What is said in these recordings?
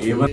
A1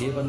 A1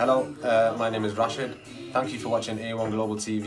Hello, my name is Rashid. Thank you for watching A1 Global TV.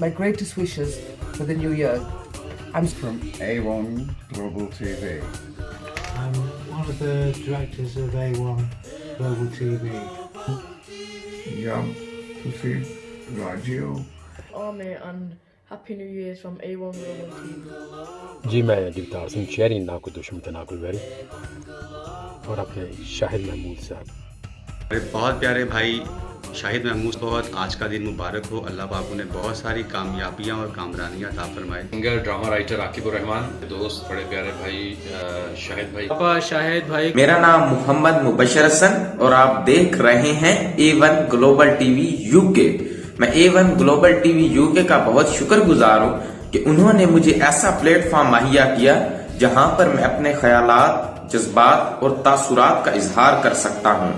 My greatest wishes for the new year. I'm from A1 Global TV. I'm one of the directors of A1 Global TV. Yeah, Tusi, Radio. Army and Happy New Year's from A1 Global TV. جی میں جگتار سنگھ شہری ناکو دشمن تناکل very اور اپنے شاہد محمود صاحب بہت پیارے بھائی شاہد محمود بہت آج کا دن مبارک ہو. اللہ پاک انہیں بہت ساری کامیابیاں اور کامرانیاں عطا فرمائے. سنگر ڈرامہ رائٹر عاقب الرحمان دوست بڑے پیارے بھائی شاہد بھائی پاپا شاہد بھائی. میرا نام محمد مبشر حسن اور آپ دیکھ رہے ہیں A1 global T V UK. میں A1 global T V UK کا بہت شکر گزار ہوں کہ انہوں نے مجھے ایسا پلیٹ فارم مہیا کیا جہاں پر میں اپنے خیالات، جذبات اور تاثرات کا اظہار کر سکتا ہوں.